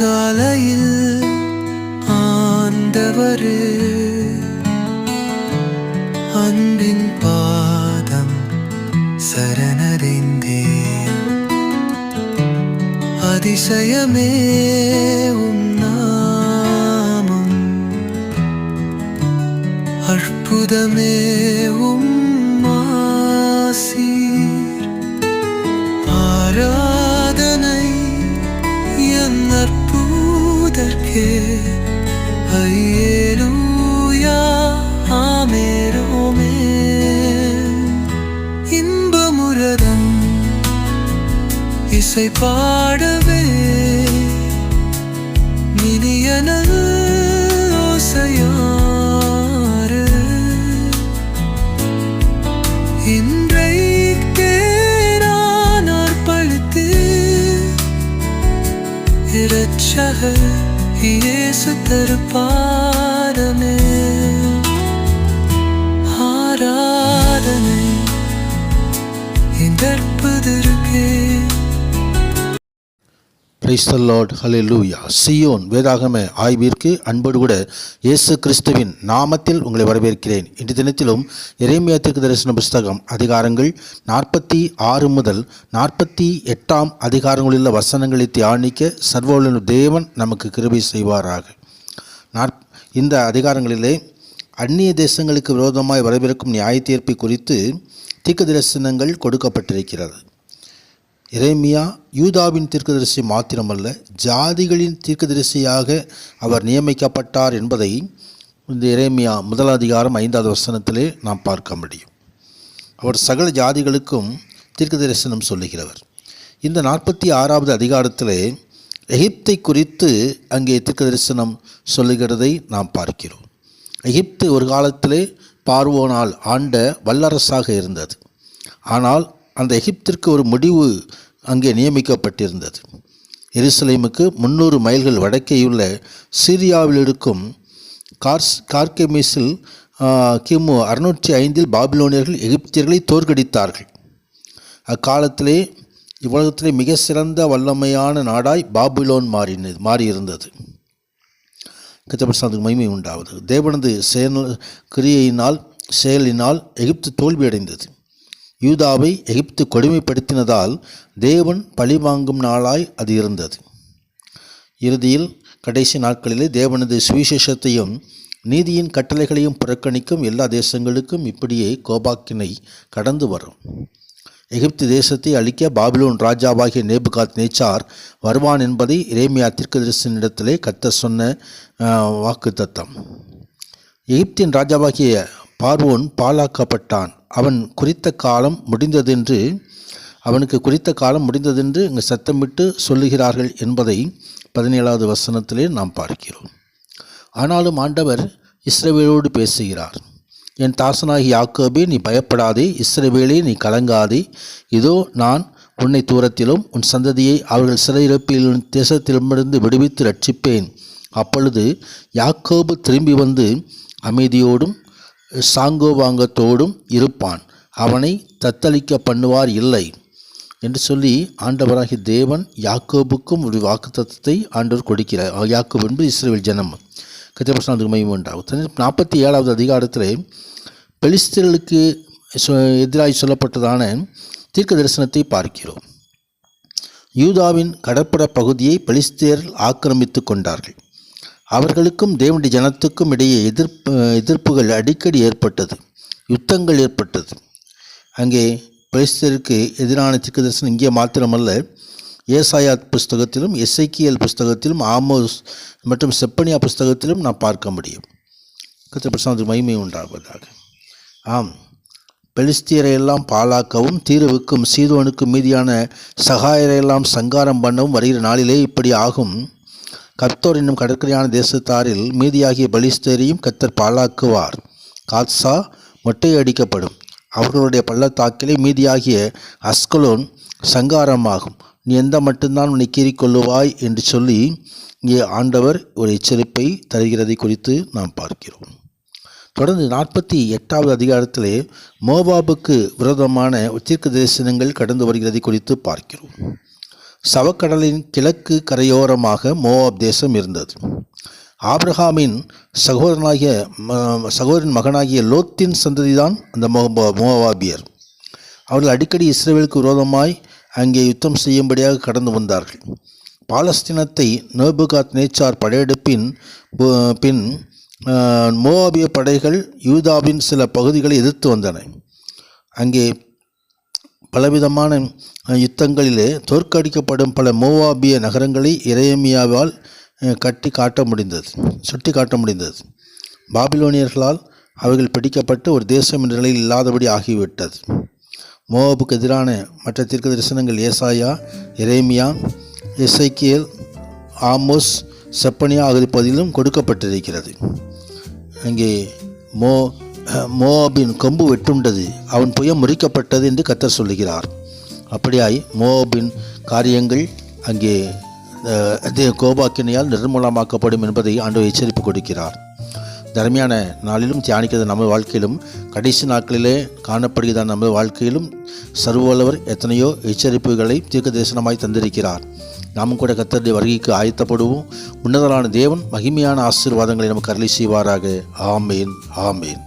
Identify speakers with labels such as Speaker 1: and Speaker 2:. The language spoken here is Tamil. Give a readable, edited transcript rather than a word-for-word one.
Speaker 1: அதிகாலையில் ஆண்டவரே அன்பின் பாதம் சரணடைந்தேன். அதிசயமே உம் நாமம், அற்புதமே உம் ஆசீர். ஆராதனை என் அற்புதற்கே, அல்லேலூயா ஆமென். இன்பமுரதன் இசை பாடவே, இனியனல் ஓசையாறு இன்றைக்கே நான் அர்ப்பணித்து, இரட்சகர் இயேசு திருப்பாதமே ஆராதனை இந்த அற்புதற்கே.
Speaker 2: பிரைஸ் தி லார்ட், ஹல்லேலூயா. சீயோன் வேதாகம ஆய்விற்கு அன்போடு கூட இயேசு கிறிஸ்துவின் நாமத்தில் உங்களை வரவேற்கிறேன். இன்று தினத்திலும் எரேமியா தீர்க்கதரிசன புஸ்தகம் அதிகாரங்கள் 46 முதல் 48 அதிகாரங்களிலுள்ள வசனங்களை தியானிக்க சர்வவல்லமையுள்ள தேவன் நமக்கு கிருபை செய்வாராக. இந்த அதிகாரங்களிலே அந்நிய தேசங்களுக்கு விரோதமாய் வரவிருக்கும் நியாய தீர்ப்பை குறித்து தீர்க்கதரிசனங்கள் கொடுக்கப்பட்டிருக்கிறது. எரேமியா யூதாவின் தீர்க்கதரிசி மாத்திரமல்ல, ஜாதிகளின் தீர்க்கதரிசியாக அவர் நியமிக்கப்பட்டார் என்பதை இந்த எரேமியா 1 அதிகாரம் 5வது வசனத்திலே நாம் பார்க்க முடியும். அவர் சகல ஜாதிகளுக்கும் தீர்க்கதரிசனம் சொல்லுகிறவர். இந்த 46வது அதிகாரத்திலே எகிப்தை குறித்து அங்கே தீர்க்கதரிசனம் சொல்லுகிறதை நாம் பார்க்கிறோம். எகிப்து ஒரு காலத்திலே பார்வோனால் ஆண்ட வல்லரசாக இருந்தது. ஆனால் அந்த எகிப்திற்கு ஒரு முடிவு அங்கே நியமிக்கப்பட்டிருந்தது. எருசலேமுக்கு 300 மைல்கள் வடக்கேயுள்ள சீரியாவில் இருக்கும் கார்கெமிஸில் கிமு 605 பாபிலோனியர்கள் எகிப்தியர்களை தோற்கடித்தார்கள். அக்காலத்திலே இவ்வுலகத்திலே மிக சிறந்த வல்லமையான நாடாய் பாபிலோன் மாறியிருந்தது. கர்த்தருக்கு மகிமை உண்டாவது. தேவனது செயலினால் எகிப்து தோல்வியடைந்தது. யூதாவை எகிப்து கொடுமைப்படுத்தினதால் தேவன் பழிவாங்கும் நாளாய் அது இருந்தது. இறுதியில் கடைசி நாட்களிலே தேவனது சுவிசேஷத்தையும் நீதியின் கட்டளைகளையும் புறக்கணிக்கும் எல்லா தேசங்களுக்கும் இப்படியே கோபாக்கினை கடந்து வரும். எகிப்து தேசத்தை அழிக்க பாபிலோன் ராஜாவாகிய நேபுகாத்நேச்சார் வருவான் என்பதை எரேமியா தீர்க்கதரிசனிடத்திலே கர்த்தர் சொன்ன வாக்குத்தத்தம். எகிப்தின் ராஜாவாகிய பார்வோன் பாழாக்கப்பட்டான். அவனுக்கு குறித்த காலம் முடிந்ததென்று இங்கு சத்தமிட்டு சொல்லுகிறார்கள் என்பதை 17வது வசனத்திலே நாம் பார்க்கிறோம். ஆனாலும் ஆண்டவர் இஸ்ரவேலோடு பேசுகிறார். என் தாசனாகி யாக்கோபே, நீ பயப்படாதே, இஸ்ரவேலே நீ கலங்காதே. இதோ நான் உன்னை தூரத்திலும் உன் சந்ததியை அவர்கள் சிறையிருப்பில் தேசத்திலுமிருந்து விடுவித்து ரட்சிப்பேன். அப்பொழுது யாக்கோபு திரும்பி வந்து அமைதியோடும் சாங்கோவாங்கத்தோடும் இருப்பான், அவனை தத்தளிக்க பண்ணுவார் இல்லை என்று சொல்லி ஆண்டவராகிய தேவன் யாக்கோபுக்கும் ஒரு வாக்குத்தத்தத்தை ஆண்டவர் கொடுக்கிறார். யாக்கோபு என்பது இஸ்ரவேல் ஜனம். கர்த்தருக்கு மகிமை உண்டாகும். 47வது அதிகாரத்திலே பெலிஸ்தர்களுக்கு எதிராக சொல்லப்பட்டதான தீர்க்க தரிசனத்தை பார்க்கிறோம். யூதாவின் கடற்புற பகுதியை பெலிஸ்தியர்கள் ஆக்கிரமித்து கொண்டார்கள். அவர்களுக்கும் தேவனுடைய ஜனத்துக்கும் இடையே எதிர்ப்புகள் அடிக்கடி ஏற்பட்டது, யுத்தங்கள் ஏற்பட்டது. அங்கே பெலிஸ்தருக்கு எதிரான தீர்க்க தரிசனம் இங்கே மாத்திரமல்ல, ஏசாயா புஸ்தகத்திலும் எசேக்கியேல் புஸ்தகத்திலும் ஆமோஸ் மற்றும் செப்பனியா புஸ்தகத்திலும் நாம் பார்க்க முடியும். கர்த்தருக்கு மகிமை உண்டாவதாக. ஆம், பெலிஸ்தியரையெல்லாம் பாழாக்கவும் தீருவுக்கும் சீதோனுக்கும் மீதியான சகாயரையெல்லாம் சங்காரம் பண்ணவும் வருகிற நாளிலே இப்படி ஆகும். கர்த்தர் என்னும் கடற்கரையான தேசத்தாரில் மீதியாகிய பெலிஸ்தியரையும் கர்த்தர் பாழாக்குவார். காத்சா மொட்டையடிக்கப்படும். அவர்களுடைய பள்ளத்தாக்கிலே மீதியாகிய அஸ்கலோன் சங்காரமாகும். நீ எந்த மட்டும்தான் உன்னை கீறிக்கொள்ளுவாய் என்று சொல்லி இங்கே ஆண்டவர் ஒரு எச்சரிப்பை தருகிறதை குறித்து நாம் பார்க்கிறோம். தொடர்ந்து 48வது அதிகாரத்திலே மோவாபுக்கு விரோதமான தீர்க்க தரிசனங்கள் கடந்து வருகிறதை குறித்து பார்க்கிறோம். சவக்கடலின் கிழக்கு கரையோரமாக மோவாப் தேசம் இருந்தது. ஆபிரகாமின் சகோதரன் மகனாகிய லோத்தின் சந்ததிதான் அந்த மோவாபியர். அவர்கள் அடிக்கடி இஸ்ரவேலுக்கு விரோதமாய் அங்கே யுத்தம் செய்யும்படியாக கடந்து வந்தார்கள். பாலஸ்தீனத்தை நேபுகாத் நேச்சார் படையெடுப்பின் பின் மோவாபிய படைகள் யூதாவின் சில பகுதிகளை எதிர்த்து வந்தன. அங்கே பலவிதமான யுத்தங்களிலே தோற்கடிக்கப்படும் பல மோவாபிய நகரங்களை எரேமியாவால் சுட்டி காட்ட முடிந்தது. பாபிலோனியர்களால் அவைகள் பிடிக்கப்பட்டு ஒரு தேசம் என்ற நிலையில் இல்லாதபடி ஆகிவிட்டது. மோவாபுக்கு எதிரான மற்ற தீர்க்க தரிசனங்கள் ஏசாயா, எரேமியா, எசேக்கியேல், ஆமோஸ், செப்பனியா ஆகிய பகுதியிலும் கொடுக்கப்பட்டிருக்கிறது. அங்கே மோவாபின் கொம்பு வெட்டுண்டது, அவன் புயம் முறிக்கப்பட்டது என்று கர்த்தர் சொல்லுகிறார். அப்படியாய் மோவாபின் காரியங்கள் அங்கே கோபாக்கினையால் நிர்மூலமாக்கப்படும் என்பதை ஆண்டவர் எச்சரிப்பு கொடுக்கிறார். தர்மையான நாளிலும் தியானிக்கிறது நம்ம வாழ்க்கையிலும் கடைசி நாட்களிலே காணப்படுகிற நம்ம வாழ்க்கையிலும் சர்வவல்லவர் எத்தனையோ எச்சரிப்புகளை தீர்க்க தரிசனமாய் தந்திருக்கிறார். நாமும் கூட கர்த்தருடைய வருகைக்கு ஆயத்தப்படுவோம். உன்னதரான தேவன் மகிமையான ஆசீர்வாதங்களை நமக்கு அருளி செய்வாராக. ஆமேன், ஆமேன்.